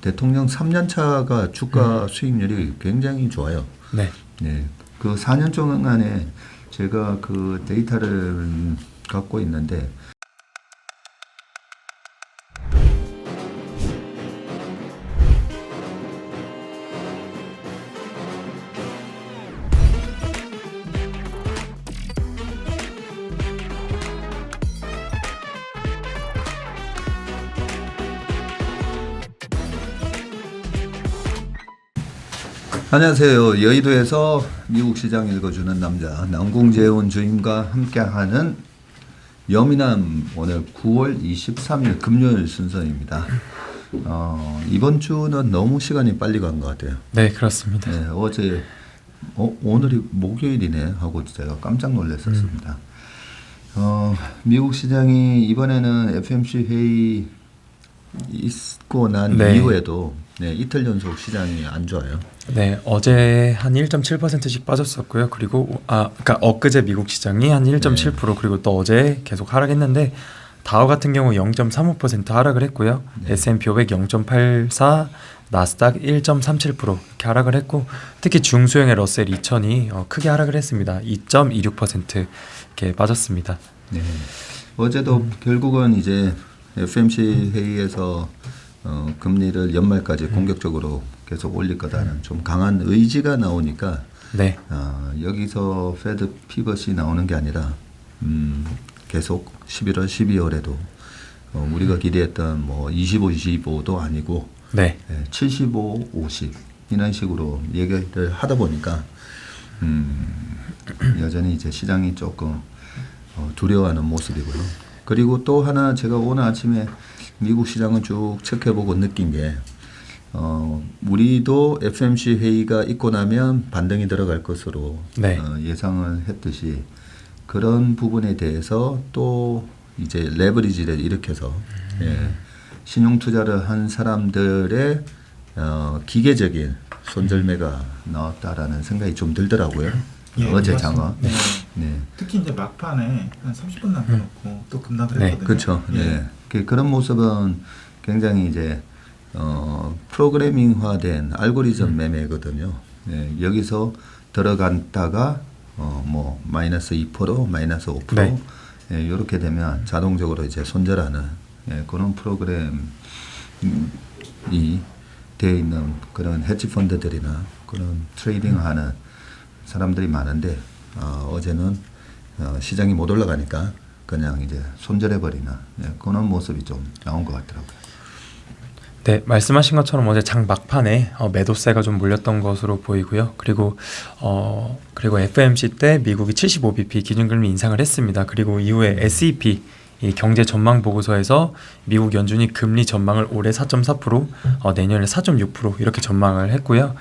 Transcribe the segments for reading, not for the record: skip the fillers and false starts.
대통령 3년 차가 주가 수익률이 굉장히 좋아요. 네. 네. 그 4년 동안에 제가 그 데이터를 갖고 있는데 안녕하세요. 여의도에서 미국 시장 읽어주는 남자 남궁재훈 주임과 함께하는 여미남 오늘 9월 23일 금요일 순서입니다. 이번 주는 너무 시간이 빨리 간 것 같아요. 네, 그렇습니다. 네, 어제 오늘이 목요일이네 하고 제가 깜짝 놀랐었습니다. 미국 시장이 이번에는 FOMC 회의 있고 난 네. 이후에도 이틀 연속 시장이 안 좋아요. 네, 어제 한 1.7%씩 빠졌었고요. 그리고 그러니까 엊그제 미국 시장이 한 1.7% 그리고 또 어제 계속 하락했는데 다우 같은 경우 0.35% 하락을 했고요. S&P 500 0.84, 나스닥 1.37% 이렇게 하락을 했고 특히 중소형의 러셀 2000이 크게 하락을 했습니다. 2.26% 이렇게 빠졌습니다. 네. 어제도 결국은 이제 FOMC 회의에서 금리를 연말까지 공격적으로 계속 올릴 거다는 좀 강한 의지가 나오니까 네. 여기서 페드 피벗이 나오는 게 아니라 계속 11월, 12월에도 우리가 기대했던 뭐 25, 25도 아니고 네. 75, 50 이런 식으로 얘기를 하다 보니까 여전히 이제 시장이 조금 두려워하는 모습이고요. 그리고 또 하나 제가 오늘 아침에 미국 시장을 쭉 체크해보고 느낀 게 우리도 FOMC 회의가 있고 나면 반등이 들어갈 것으로 네. 예상을 했듯이 그런 부분에 대해서 또 이제 레버리지를 일으켜서 신용 투자를 한 사람들의 기계적인 손절매가 나왔다라는 생각이 좀 들더라고요. 어제 맞습니다. 장어. 네. 네. 특히 이제 막판에 한 30분 남겨놓고 또 급락을 네, 했거든요. 그렇죠. 그런 모습은 굉장히 이제 프로그래밍화된 알고리즘 매매거든요. 여기서 들어갔다가 뭐 마이너스 2%, 마이너스 5%, 네. 이렇게 되면 자동적으로 이제 손절하는 그런 프로그램이 되어 있는 그런 헤지 펀드들이나 그런 트레이딩하는 사람들이 많은데 어제는 시장이 못 올라가니까 그냥 이제 손절해버리는 그런 모습이 좀 나온 것 같더라고요. 네, 말씀하신 것처럼 어제 장 막판에 매도세가 좀 몰렸던 것으로 보이고요. 그리고 FOMC 때 미국이 75bp 기준금리 인상을 했습니다. 그리고 이후에 SEP 이 경제 전망 보고서에서 미국 연준이 금리 전망을 올해 4.4%, 내년에 4.6% 이렇게 전망을 했고요.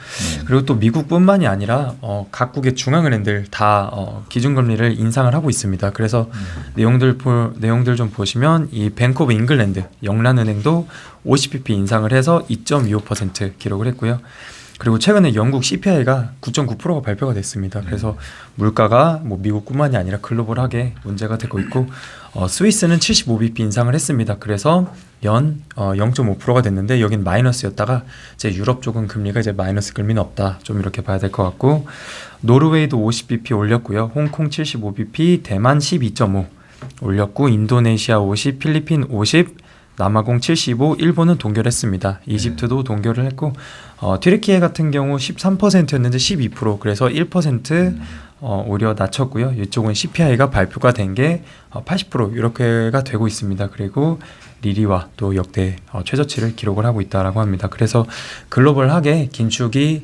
그리고 또 미국뿐만이 아니라 각국의 중앙은행들 다 기준금리를 인상을 하고 있습니다. 그래서 내용들 좀 보시면 이 뱅크 오브 잉글랜드 영란은행도 50bp 인상을 해서 2.25% 기록을 했고요. 그리고 최근에 영국 CPI가 9.9%가 발표가 됐습니다. 그래서 물가가 뭐 미국뿐만이 아니라 글로벌하게 문제가 되고 있고 스위스는 75bp 인상을 했습니다. 그래서 연 0.5%가 됐는데 여긴 마이너스였다가 이제 유럽 쪽은 금리가 이제 마이너스 금리는 없다. 좀 이렇게 봐야 될 것 같고 노르웨이도 50bp 올렸고요. 홍콩 75bp, 대만 12.5 올렸고 인도네시아 50, 필리핀 50, 남아공 75, 일본은 동결했습니다. 이집트도 동결을 했고 튀르키예 같은 경우 13%였는데 12%, 그래서 1% 오히려 낮췄고요. 이쪽은 CPI가 발표가 된 게 80% 이렇게가 되고 있습니다. 그리고 리리와 또 역대 최저치를 기록을 하고 있다라고 합니다. 그래서 글로벌하게 긴축이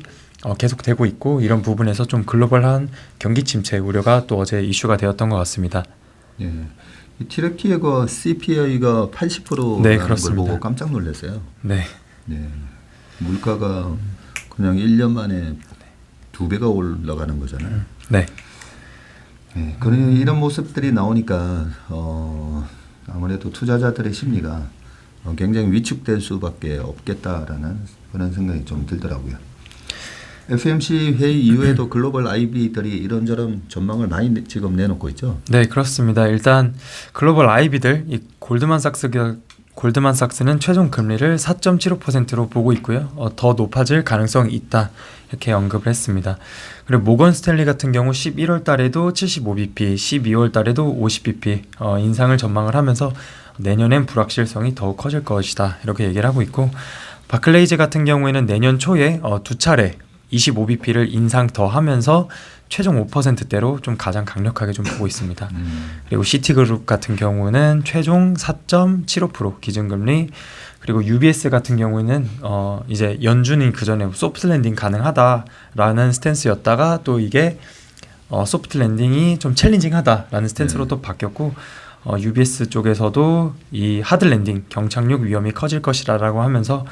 계속되고 있고 이런 부분에서 좀 글로벌한 경기 침체 우려가 또 어제 이슈가 되었던 것 같습니다. 예. 튀르키예가 CPI가 80%라는 네, 걸 그렇습니다. 보고 깜짝 놀랐어요. 네. 물가가 그냥 1년 만에 2배가 올라가는 거잖아요. 네. 이런 모습들이 나오니까 아무래도 투자자들의 심리가 굉장히 위축될 수밖에 없겠다라는 그런 생각이 좀 들더라고요. FOMC 회의 이후에도 글로벌 IB들이 이런저런 전망을 많이 지금 내놓고 있죠. 네, 그렇습니다. 일단 글로벌 IB들 이 골드만삭스가 골드만삭스는 최종 금리를 4.75%로 보고 있고요. 더 높아질 가능성이 있다. 이렇게 언급을 했습니다. 그리고 모건 스탠리 같은 경우 11월 달에도 75bp, 12월 달에도 50bp 인상을 전망을 하면서 내년엔 불확실성이 더욱 커질 것이다. 이렇게 얘기를 하고 있고, 바클레이즈 같은 경우에는 내년 초에 두 차례 25bp를 인상 더 하면서 최종 5%대로 좀 가장 강력하게 좀 보고 있습니다. 그리고 시티그룹 같은 경우는 최종 4.75% 기준금리, 그리고 UBS 같은 경우에는 이제 연준이 그 전에 소프트 랜딩 가능하다라는 스탠스였다가 또 이게 소프트 랜딩이 좀 챌린징하다라는 스탠스로 또 바뀌었고, UBS 쪽에서도 이 하드 랜딩 경착륙 위험이 커질 것이라고 하면서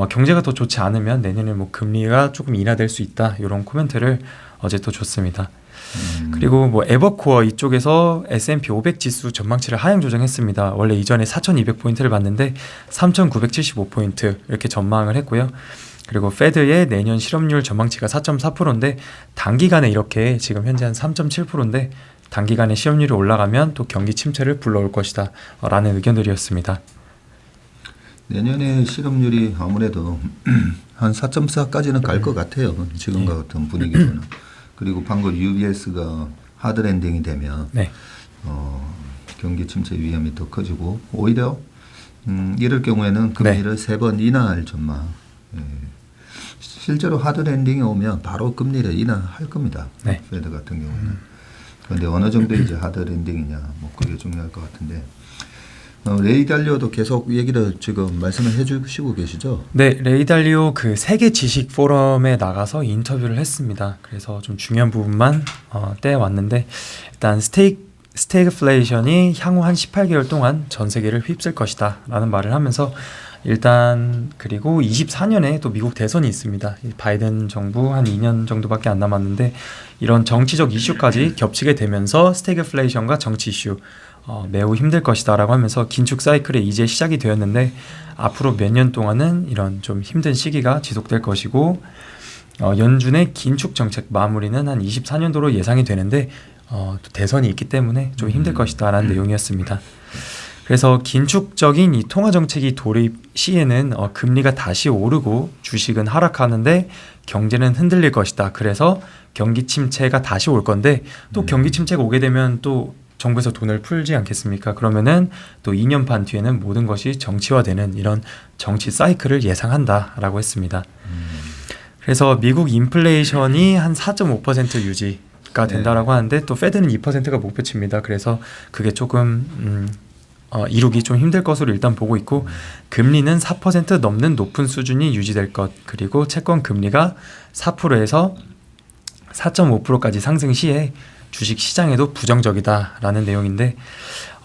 경제가 더 좋지 않으면 내년에 뭐 금리가 조금 인하될 수 있다, 이런 코멘트를 어제 또 줬습니다. 그리고 뭐 에버코어 이쪽에서 S&P 500 지수 전망치를 하향 조정했습니다. 원래 이전에 4,200포인트를 봤는데 3,975포인트 이렇게 전망을 했고요. 그리고 페드의 내년 실업률 전망치가 4.4%인데 단기간에 이렇게 지금 현재 한 3.7%인데 단기간에 실업률이 올라가면 또 경기 침체를 불러올 것이다 라는 의견들이었습니다. 내년에 실업률이 아무래도 한 4.4까지는 갈 것 같아요. 지금과 같은 분위기로는. 그리고 방금 UBS가 하드랜딩이 되면 네. 경기 침체 위험이 더 커지고, 오히려 이럴 경우에는 금리를 3번 인하할 전망. 예. 실제로 하드랜딩이 오면 바로 금리를 인하할 겁니다. 네. 페드 같은 경우는. 그런데 어느 정도 이제 하드랜딩이냐, 뭐 그게 중요할 것 같은데. 레이 달리오도 계속 얘기를 지금 말씀을 해주시고 계시죠? 네, 레이 달리오 그 세계 지식 포럼에 나가서 인터뷰를 했습니다. 그래서 좀 중요한 부분만 떼왔는데, 일단 스태그플레이션이 향후 한 18개월 동안 전 세계를 휩쓸 것이다 라는 말을 하면서, 일단 그리고 24년에 또 미국 대선이 있습니다. 바이든 정부 한 2년 정도밖에 안 남았는데, 이런 정치적 이슈까지 겹치게 되면서 스태그플레이션과 정치 이슈 매우 힘들 것이다 라고 하면서 긴축 사이클이 이제 시작이 되었는데 앞으로 몇 년 동안은 이런 좀 힘든 시기가 지속될 것이고, 연준의 긴축 정책 마무리는 한 24년도로 예상이 되는데 또 대선이 있기 때문에 좀 힘들 것이다 라는 내용이었습니다. 그래서 긴축적인 이 통화 정책이 돌입 시에는 금리가 다시 오르고 주식은 하락하는데 경제는 흔들릴 것이다. 그래서 경기 침체가 다시 올 건데, 또 경기 침체가 오게 되면 또 정부에서 돈을 풀지 않겠습니까? 그러면은 또 2년 반 뒤에는 모든 것이 정치화되는 이런 정치 사이클을 예상한다라고 했습니다. 그래서 미국 인플레이션이 한 4.5% 유지가 된다라고 하는데, 또 페드는 2%가 목표치입니다. 그래서 그게 조금 이루기 좀 힘들 것으로 일단 보고 있고, 금리는 4% 넘는 높은 수준이 유지될 것, 그리고 채권 금리가 4%에서 4.5%까지 상승 시에 주식 시장에도 부정적이다라는 내용인데,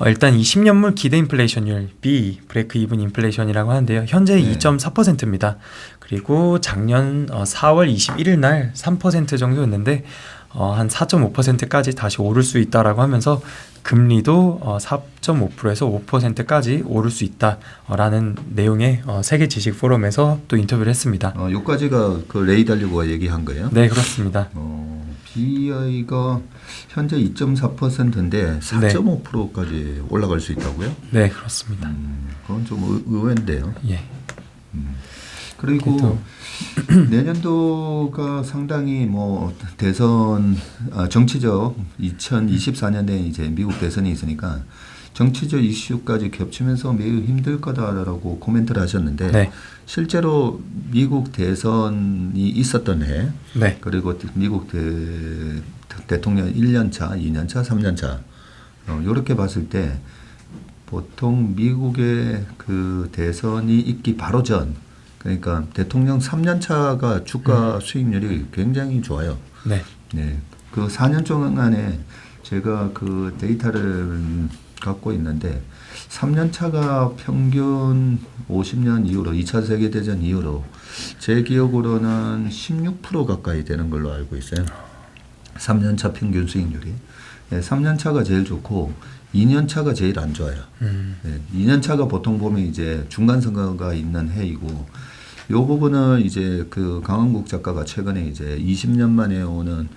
일단 이 10년물 기대 인플레이션율 B 브레이크 이븐 인플레이션이라고 하는데요. 현재 2.4%입니다. 그리고 작년 4월 21일 날 3% 정도였는데 한 4.5%까지 다시 오를 수 있다라고 하면서 금리도 4.5%에서 5%까지 오를 수 있다라는 내용의 세계 지식 포럼에서 또 인터뷰를 했습니다. 여기까지가 그 레이 달리오가 얘기한 거예요? 네, 그렇습니다. BI가 현재 2.4%인데 4.5%까지 올라갈 수 있다고요? 네, 그렇습니다. 그건 좀 의외인데요. 예. 그리고 내년도가 상당히 뭐 대선 정치적 2024년에 이제 미국 대선이 있으니까 정치적 이슈까지 겹치면서 매우 힘들 거다라고 코멘트를 하셨는데, 네. 실제로 미국 대선이 있었던 해, 네. 그리고 미국 대통령 1년차, 2년차, 3년차 이렇게 봤을 때 보통 미국의 그 대선이 있기 바로 전, 그러니까 대통령 3년차가 주가 수익률이 굉장히 좋아요. 네. 네, 그 4년 동안에 제가 그 데이터를 갖고 있는데 3년차가 평균 50년 이후로 2차 세계대전 이후로 제 기억으로는 16% 가까이 되는 걸로 알고 있어요. 3년차 평균 수익률이. 네, 3년차가 제일 좋고 2년차가 제일 안 좋아요. 네, 2년차가 보통 보면 이제 중간 선거가 있는 해이고, 요 부분을 이제 그 강한국 작가가 최근에 이제 20년 만에 오는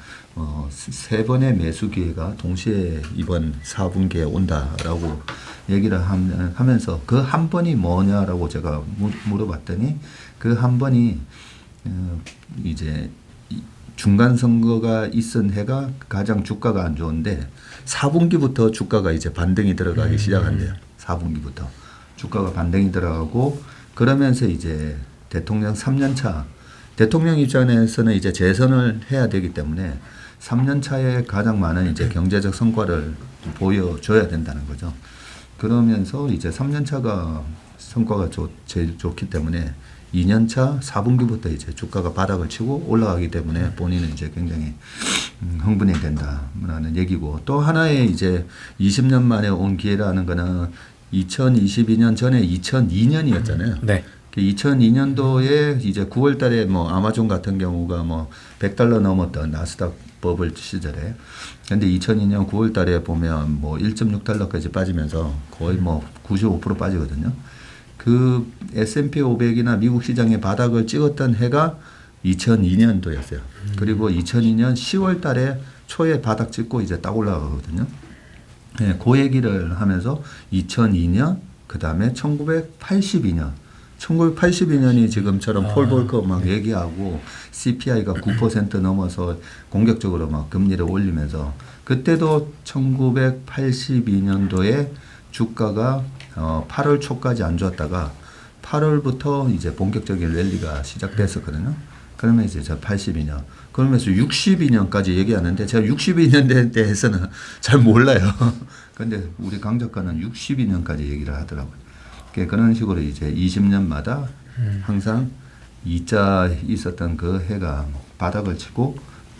세 번의 매수 기회가 동시에 이번 4분기에 온다라고 얘기를 하면서 그 한 번이 뭐냐라고 제가 물어봤더니 그 한 번이 이제 중간 선거가 있은 해가 가장 주가가 안 좋은데 4분기부터 주가가 이제 반등이 들어가기 시작한대요. 4분기부터 주가가 반등이 들어가고 그러면서 이제 대통령 3년 차 대통령 입장에서는 이제 재선을 해야 되기 때문에 3년 차에 가장 많은 이제 경제적 성과를 보여줘야 된다는 거죠. 그러면서 이제 3년 차가 성과가 제일 좋기 때문에 2년 차 4분기부터 이제 주가가 바닥을 치고 올라가기 때문에 본인은 이제 굉장히 흥분이 된다라는 얘기고 또 하나의 이제 20년 만에 온 기회라는 거는 2022년 전에 2002년이었잖아요. 네. 2002년도에 이제 9월 달에 뭐 아마존 같은 경우가 뭐 $100 넘었던 나스닥 버블 시절에 근데 2002년 9월 달에 보면 뭐 $1.6까지 빠지면서 거의 뭐 95% 빠지거든요. 그 S&P 500이나 미국 시장의 바닥을 찍었던 해가 2002년도였어요. 그리고 2002년 10월 달에 초에 바닥 찍고 이제 딱 올라가거든요. 네, 그 얘기를 하면서 2002년 그다음에 1982년 1982년이 지금처럼 폴 볼커 막 얘기하고 CPI가 9% 넘어서 공격적으로 막 금리를 올리면서 그때도 1982년도에 주가가 8월 초까지 안 좋았다가 8월부터 이제 본격적인 랠리가 시작됐었거든요. 그러면 이제 저 82년 그러면서 62년까지 얘기하는데 제가 62년에 대해서는 잘 몰라요. 근데 우리 강 작가는 62년까지 얘기를 하더라고요. 그런 식으로 이제 20년마다 항상 2자 있었던 그 해가 바닥을 치고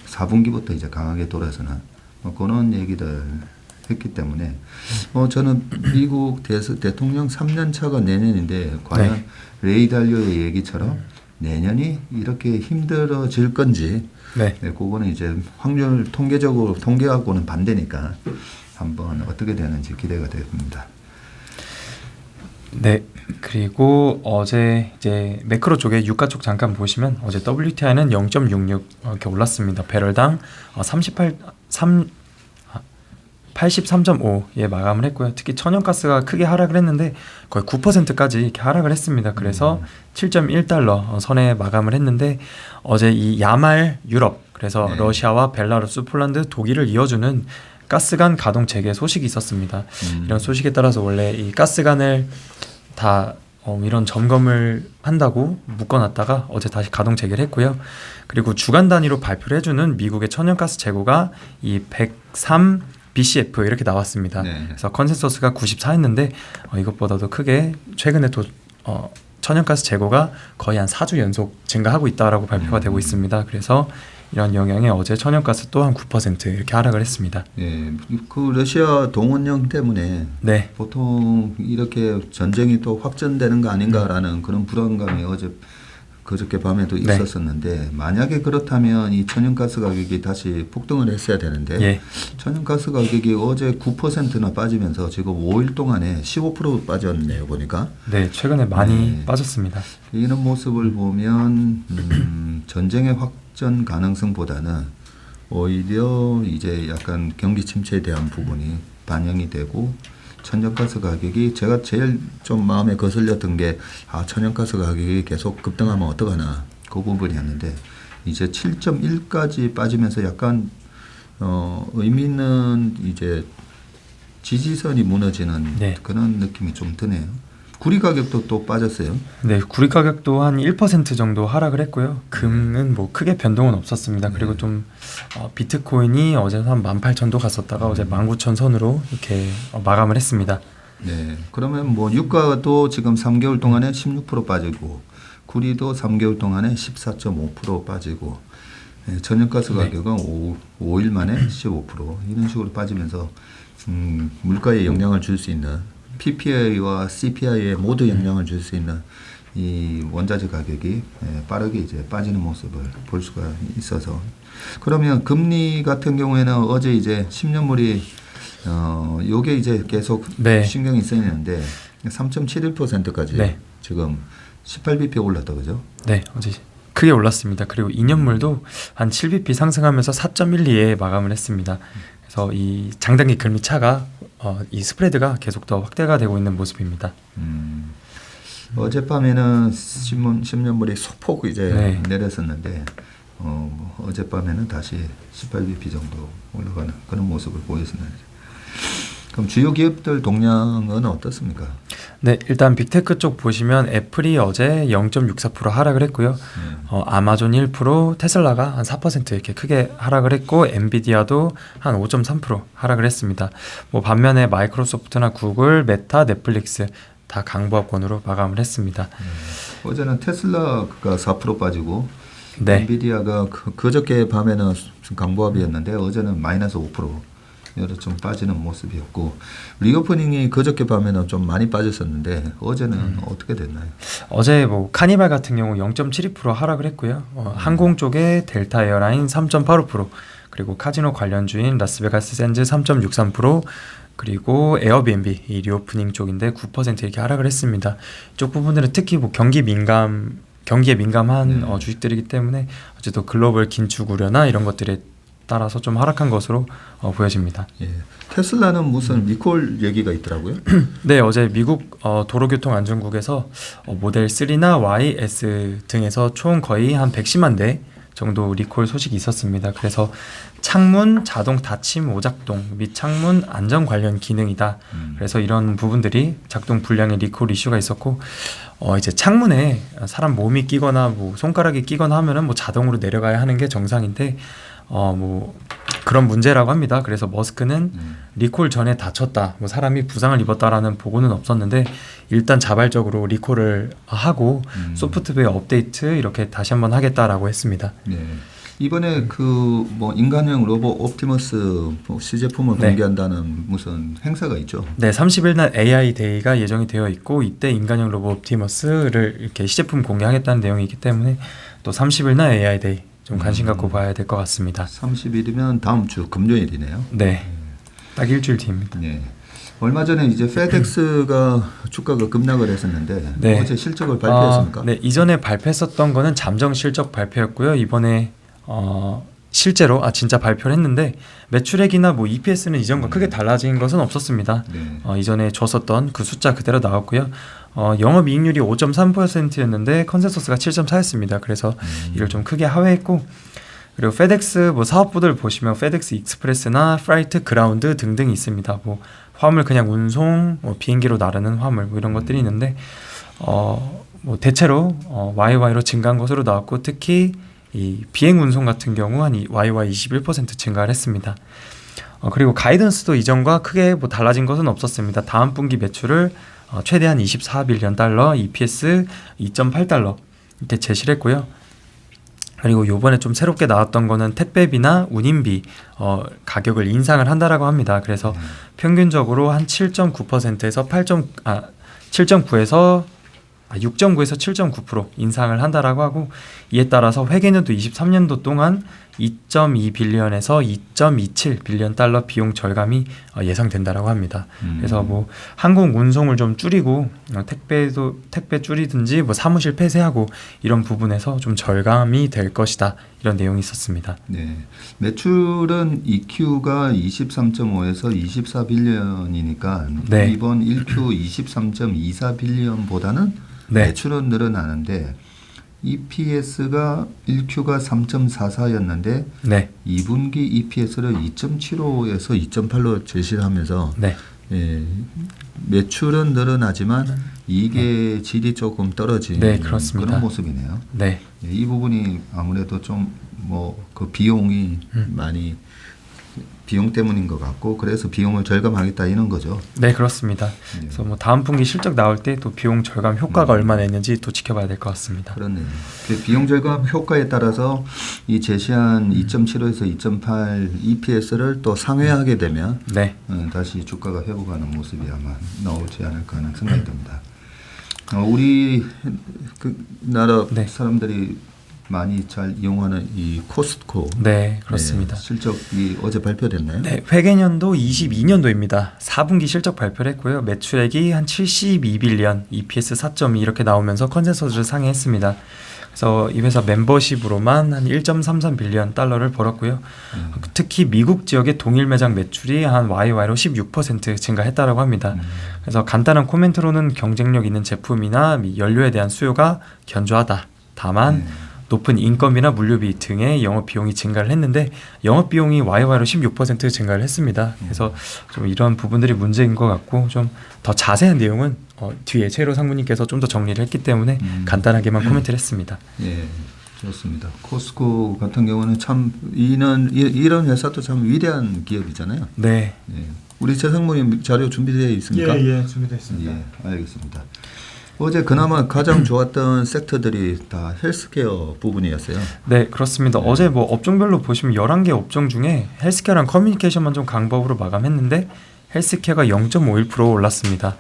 4분기부터 이제 강하게 돌아서는 뭐 그런 얘기를 했기 때문에 저는 미국 대통령 3년 차가 내년인데 과연 네. 레이 달리오의 얘기처럼 내년이 이렇게 힘들어질 건지 네. 그거는 이제 확률 통계적으로 통계하고는 반대니까 한번 어떻게 되는지 기대가 됩니다. 네. 그리고 어제 이제 매크로 쪽에 유가 쪽 잠깐 보시면 어제 WTI는 0.66 이렇게 올랐습니다. 배럴당 83.5에 마감을 했고요. 특히 천연가스가 크게 하락을 했는데 거의 9%까지 이렇게 하락을 했습니다. 그래서 $7.1 선에 마감을 했는데 어제 이 야말 유럽 그래서 네. 러시아와 벨라루스, 폴란드, 독일을 이어주는 가스관 가동 재개 소식이 있었습니다. 이런 소식에 따라서 원래 이 가스관을 다 이런 점검을 한다고 묶어놨다가 어제 다시 가동 재개를 했고요. 그리고 주간 단위로 발표를 해주는 미국의 천연가스 재고가 이 103 BCF 이렇게 나왔습니다. 네. 그래서 컨센서스가 94였는데 이것보다도 크게 최근에 또 천연가스 재고가 거의 한 4주 연속 증가하고 있다라고 발표가 되고 있습니다. 그래서 이런 영향에 어제 천연가스 또한 9% 이렇게 하락을 했습니다. 예, 그 러시아 동원령 때문에 네. 보통 이렇게 전쟁이 또 확전되는 거 아닌가라는 그런 불안감이 그저께 밤에도 네. 있었었는데 만약에 그렇다면 이 천연가스 가격이 다시 폭등을 했어야 되는데 예. 천연가스 가격이 어제 9%나 빠지면서 지금 5일 동안에 15% 빠졌네요 보니까. 네, 최근에 많이 네. 빠졌습니다. 이런 모습을 보면 전쟁의 확전 가능성보다는 오히려 이제 약간 경기 침체에 대한 부분이 반영이 되고 천연가스 가격이 제가 제일 좀 마음에 거슬렸던 게 천연가스 가격이 계속 급등하면 어떡하나 그 부분이었는데 이제 7.1까지 빠지면서 약간 의미 있는 이제 지지선이 무너지는 네. 그런 느낌이 좀 드네요. 구리 가격도 또 빠졌어요. 네, 구리 가격도 한 1% 정도 하락을 했고요. 금은 뭐 크게 변동은 없었습니다. 그리고 좀 비트코인이 어제 한 18,000도 갔었다가 어제 19,000 선으로 이렇게 마감을 했습니다. 네. 그러면 뭐 유가도 지금 3개월 동안에 16% 빠지고 구리도 3개월 동안에 14.5% 빠지고 천연가스 가격은 5일 만에 15% 이런 식으로 빠지면서 물가에 영향을 줄 수 있는 PPI와 CPI에 모두 영향을 줄 수 있는 이 원자재 가격이 빠르게 이제 빠지는 모습을 볼 수가 있어서 그러면 금리 같은 경우에는 어제 이제 10년물이 요게 이제 계속 네. 신경이 쓰이는데 3.71%까지 네. 지금 18bp 올랐다 그죠? 네, 어제 크게 올랐습니다. 그리고 2년물도 한 7bp 상승하면서 4.12에 마감을 했습니다. 그래서 이 장단기 금리 차가 이 스프레드가 계속 더 확대가 되고 있는 모습입니다. 어젯밤에는 10년물이 소폭 이제 네. 내렸었는데 어젯밤에는 다시 18bp 정도 올라가는 그런 모습을 보였었는데 그럼 주요 기업들 동향은 어떻습니까? 네, 일단 빅테크 쪽 보시면 애플이 어제 0.64% 하락을 했고요. 아마존 1%, 테슬라가 한 4% 이렇게 크게 하락을 했고 엔비디아도 한 5.3% 하락을 했습니다. 뭐 반면에 마이크로소프트나 구글, 메타, 넷플릭스 다 강보합권으로 마감을 했습니다. 어제는 테슬라가 4% 빠지고 네. 엔비디아가 그저께 밤에는 강보합이었는데 어제는 마이너스 5% 여러 좀 빠지는 모습이었고 리오프닝이 그저께 밤에는 좀 많이 빠졌었는데 어제는 어떻게 됐나요? 어제 뭐 카니발 같은 경우 0.72% 하락을 했고요. 항공 쪽에 델타 에어라인 3.85%, 그리고 카지노 관련주인 라스베가스 샌즈 3.63%, 그리고 에어비앤비 이 리오프닝 쪽인데 9% 이렇게 하락을 했습니다. 이쪽 부분들은 특히 뭐 경기에 민감한 주식들이기 때문에 어쨌든 글로벌 긴축 우려나 이런 것들에 따라서 좀 하락한 것으로 보여집니다. 예. 테슬라는 무슨 리콜 얘기가 있더라고요. 네, 어제 미국 도로교통안전국에서 모델 3나 Y, S 등에서 총 거의 한 110만 대 정도 리콜 소식이 있었습니다. 그래서 창문 자동 닫힘 오작동 및 창문 안전 관련 기능이다. 그래서 이런 부분들이 작동 불량의 리콜 이슈가 있었고 이제 창문에 사람 몸이 끼거나 뭐 손가락이 끼거나 하면은 뭐 자동으로 내려가야 하는 게 정상인데 뭐 그런 문제라고 합니다. 그래서 머스크는 리콜 전에 다쳤다, 뭐 사람이 부상을 입었다라는 보고는 없었는데 일단 자발적으로 리콜을 하고 소프트웨어 업데이트 이렇게 다시 한번 하겠다라고 했습니다. 네. 이번에 그 뭐 인간형 로봇 옵티머스 뭐 시제품을 네. 공개한다는 무슨 행사가 있죠. 네, 30일 날 AI 데이가 예정이 되어 있고 이때 인간형 로봇 옵티머스를 이렇게 시제품 공개하겠다는 내용이 있기 때문에 또 30일 날 AI 데이 좀 관심 갖고 봐야 될 것 같습니다. 30일이면 다음 주 금요일이네요. 네, 딱 일주일 뒤입니다. 네. 얼마 전에 이제 페덱스가 주가가 급락을 했었는데 네. 어제 실적을 발표했습니까? 네, 이전에 발표했었던 거는 잠정 실적 발표였고요. 이번에 실제로 진짜 발표를 했는데 매출액이나 뭐 EPS는 이전과 크게 달라진 것은 없었습니다. 네. 이전에 줬었던 그 숫자 그대로 나왔고요. 영업이익률이 5.3%였는데 컨센서스가 7.4였습니다. 그래서 이를 좀 크게 하회했고, 그리고 페덱스 뭐 사업부들 보시면 페덱스 익스프레스나 프라이트 그라운드 등등이 있습니다. 뭐 화물 그냥 운송, 뭐 비행기로 나르는 화물 뭐 이런 것들이 있는데 뭐 대체로 YY로 증가한 것으로 나왔고, 특히 이 비행 운송 같은 경우 한 YY 21% 증가를 했습니다. 그리고 가이던스도 이전과 크게 뭐 달라진 것은 없었습니다. 다음 분기 매출을 최대한 24빌리언 달러, EPS 2.8달러 이렇게 제시를 했고요. 그리고 요번에 좀 새롭게 나왔던 거는 택배비나 운임비 가격을 인상을 한다라고 합니다. 그래서 평균적으로 한 7.9%에서 7.9에서 6.9% 인상을 한다라고 하고, 이에 따라서 회계년도 23년도 동안 2.2빌리언에서 2.27빌리언 달러 비용 절감이 예상된다라고 합니다. 그래서 뭐 항공 운송을 좀 줄이고 택배 줄이든지 뭐 사무실 폐쇄하고 이런 부분에서 좀 절감이 될 것이다, 이런 내용이 있었습니다. 네. 매출은 EQ가 23.5에서 24빌리언이니까 네. 이번 1Q 23.24빌리언보다는 네. 매출은 늘어나는데 EPS가 1Q가 3.44였는데 네. 2분기 EPS를 2.75에서 2.8로 제시를 하면서 네. 매출은 늘어나지만 이익의 질이 조금 떨어지는 네, 그렇습니다. 그런 모습이네요. 네. 이 부분이 아무래도 좀 뭐 그 비용이 많이 비용 때문인 것 같고, 그래서 비용을 절감하겠다 이런 거죠. 네, 그렇습니다. 그래서 뭐 다음 분기 실적 나올 때 또 비용 절감 효과가 얼마나 있는지 또 지켜봐야 될 것 같습니다. 그렇네요. 그 비용 절감 효과에 따라서 이 제시한 2.75에서 2.8 EPS를 또 상회하게 되면 네. 다시 주가가 회복하는 모습이 아마 나오지 않을까 하는 생각이 듭니다. 우리 그 나라 네. 사람들이 많이 잘 이용하는 이 코스트코. 네, 그렇습니다. 네, 실적이 어제 발표됐나요? 네, 회계년도 22년도입니다. 4분기 실적 발표를 했고요. 매출액이 한 72빌리언, EPS 4.2 이렇게 나오면서 컨센서스를 상회했습니다. 그래서 이 회사 멤버십으로만 한 1.33 빌리언 달러를 벌었고요. 특히 미국 지역의 동일 매장 매출이 한 YY로 16% 증가했다라고 합니다. 그래서 간단한 코멘트로는 경쟁력 있는 제품이나 연료에 대한 수요가 견조하다. 다만 높은 인건비나 물류비 등의 영업 비용이 증가를 했는데 영업 비용이 YY로 16% 증가를 했습니다. 그래서 좀 이런 부분들이 문제인 것 같고 좀 더 자세한 내용은 뒤에 최로 상무님께서 좀 더 정리를 했기 때문에 간단하게만 코멘트를 했습니다. 예, 좋습니다. 코스코 같은 경우는 참 이런 회사도 참 위대한 기업이잖아요. 네. 예. 우리 최 상무님 자료 준비되어 있습니까? 예, 준비되어 있습니다. 예, 알겠습니다. 어제 그나마 가장 좋았던 섹터들이 다 헬스케어 부분이었어요. 네, 그렇습니다. 어제 뭐 업종별로 보시면 11개 업종 중에 헬스케어랑 커뮤니케이션만 좀 강보업으로 마감했는데 헬스케어가 0.51% 올랐습니다.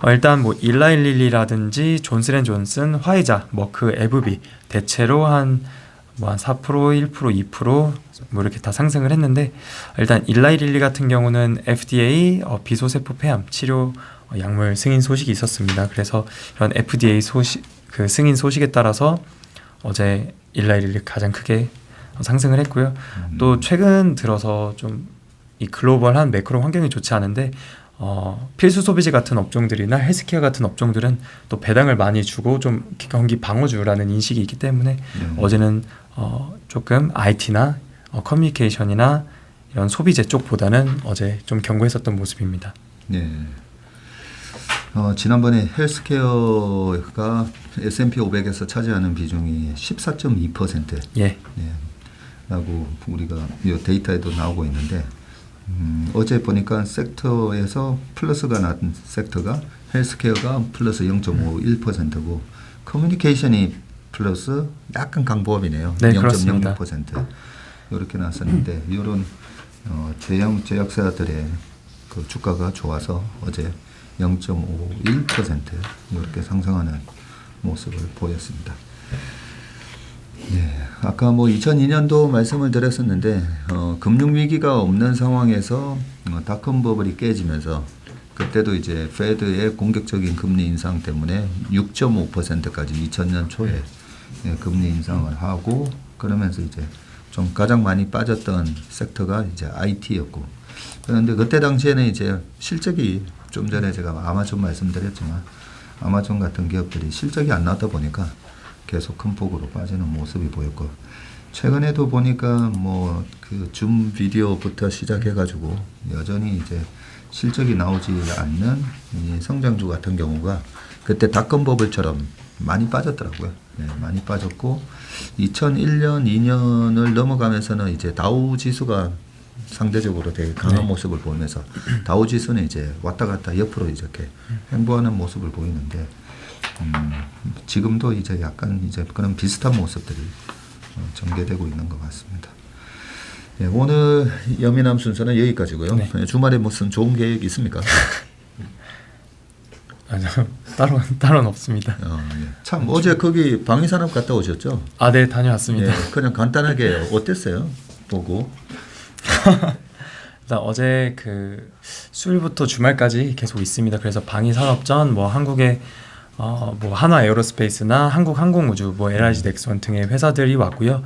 일단 뭐 일라일릴리라든지 존슨앤존슨, 화이자, 머크, 에브비 대체로 한 4%, 1%, 2% 뭐 이렇게 다 상승을 했는데 일단 일라일릴리 같은 경우는 FDA 비소세포 폐암 치료 약물 승인 소식이 있었습니다. 그래서 이런 FDA 소식 그 승인 소식에 따라서 어제 일라일릴리 가장 크게 상승을 했고요. 또 최근 들어서 좀 이 글로벌한 매크로 환경이 좋지 않은데 필수 소비재 같은 업종들이나 헬스케어 같은 업종들은 또 배당을 많이 주고 좀 경기 방어주라는 인식이 있기 때문에 어제는 조금 IT나 커뮤니케이션이나 이런 소비재 쪽보다는 어제 좀 견고했었던 모습입니다. 네. 지난번에 헬스케어가 S&P 500에서 차지하는 비중이 14.2%. 예. 예. 라고 우리가 이 데이터에도 나오고 있는데 어제 보니까 섹터에서 플러스가 난 섹터가 헬스케어가 플러스 0.51%고 커뮤니케이션이 플러스 약간 강보합이네요. 네, 그렇습니다. 0.06% 이렇게 나왔었는데 이런 제형 제약사들의 그 주가가 좋아서 어제 0.51% 이렇게 상승하는 모습을 보였습니다. 네, 아까 뭐 2002년도 말씀을 드렸었는데 금융위기가 없는 상황에서 닷컴 버블이 깨지면서 그때도 이제 페드의 공격적인 금리 인상 때문에 6.5%까지 2000년 초에 금리 인상을 하고 그러면서 이제 좀 가장 많이 빠졌던 섹터가 이제 IT였고 그런데 그때 당시에는 이제 실적이 좀 전에 제가 아마존 말씀드렸지만 아마존 같은 기업들이 실적이 안 나왔다 보니까 계속 큰 폭으로 빠지는 모습이 보였고 최근에도 보니까 뭐 그 줌 비디오부터 시작해가지고 여전히 이제 실적이 나오지 않는 이 성장주 같은 경우가 그때 닷컴 버블처럼 많이 빠졌더라고요. 네, 많이 빠졌고 2001년, 2년을 넘어가면서는 이제 다우 지수가 상대적으로 되게 강한 모습을 보면서 다우 지수는 이제 왔다 갔다 옆으로 이렇게 횡보하는 모습을 보이는데 지금도 이제 약간 이제 그런 비슷한 모습들이 전개되고 있는 것 같습니다. 네, 오늘 여미남 순서는 여기까지고요. 네. 주말에 무슨 좋은 계획 있습니까? 아니요, 따로는 없습니다. 예. 참 어제 거기 방위산업 갔다 오셨죠? 아, 네, 다녀왔습니다. 예, 그냥 간단하게 어땠어요? 보고. 일단 어제 그 수요일부터 주말까지 계속 있습니다. 그래서 방위산업전, 뭐 한국의 뭐 한화 에어로스페이스나 한국항공우주, 뭐 LIG 넥스원 등의 회사들이 왔고요.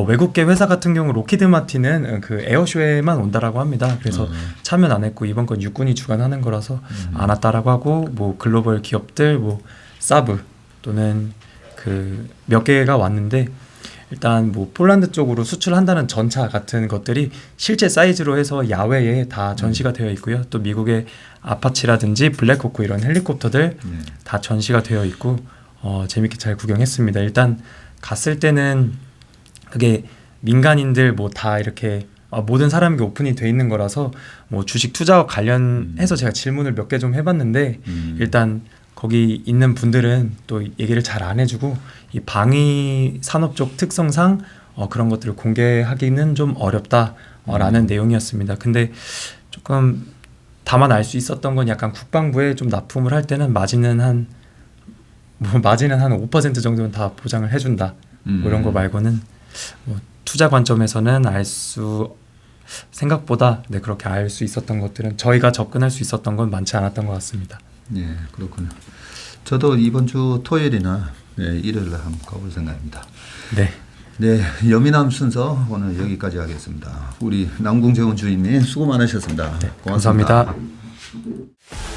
외국계 회사 같은 경우 로키드 마틴은 그 에어쇼에만 온다라고 합니다. 그래서 참여는 안 했고 이번 건 육군이 주관하는 거라서 안 왔다라고 하고 뭐 글로벌 기업들, 뭐 사브 또는 그 몇 개가 왔는데. 일단 뭐 폴란드 쪽으로 수출한다는 전차 같은 것들이 실제 사이즈로 해서 야외에 다 전시가 되어 있고요. 또 미국의 아파치라든지 블랙호크 이런 헬리콥터들 다 전시가 되어 있고 재밌게 잘 구경했습니다. 일단 갔을 때는 그게 민간인들 뭐 다 이렇게 모든 사람에게 오픈이 돼 있는 거라서 뭐 주식 투자와 관련해서 제가 질문을 몇 개 좀 해봤는데 일단 거기 있는 분들은 또 얘기를 잘 안 해주고 이 방위 산업 쪽 특성상 그런 것들을 공개하기는 좀 어렵다라는 내용이었습니다. 근데 조금 다만 알 수 있었던 건 약간 국방부에 좀 납품을 할 때는 마진은 한 5% 정도는 다 보장을 해준다. 뭐 이런 거 말고는 뭐 투자 관점에서는 생각보다 그렇게 알 수 있었던 것들은 저희가 접근할 수 있었던 건 많지 않았던 것 같습니다. 예, 그렇군요. 저도 이번 주 토요일이나 일요일에 한번 가볼 생각입니다. 네. 네, 여미남 순서 오늘 여기까지 하겠습니다. 우리 남궁재훈 주임님 수고 많으셨습니다. 고맙습니다. 감사합니다.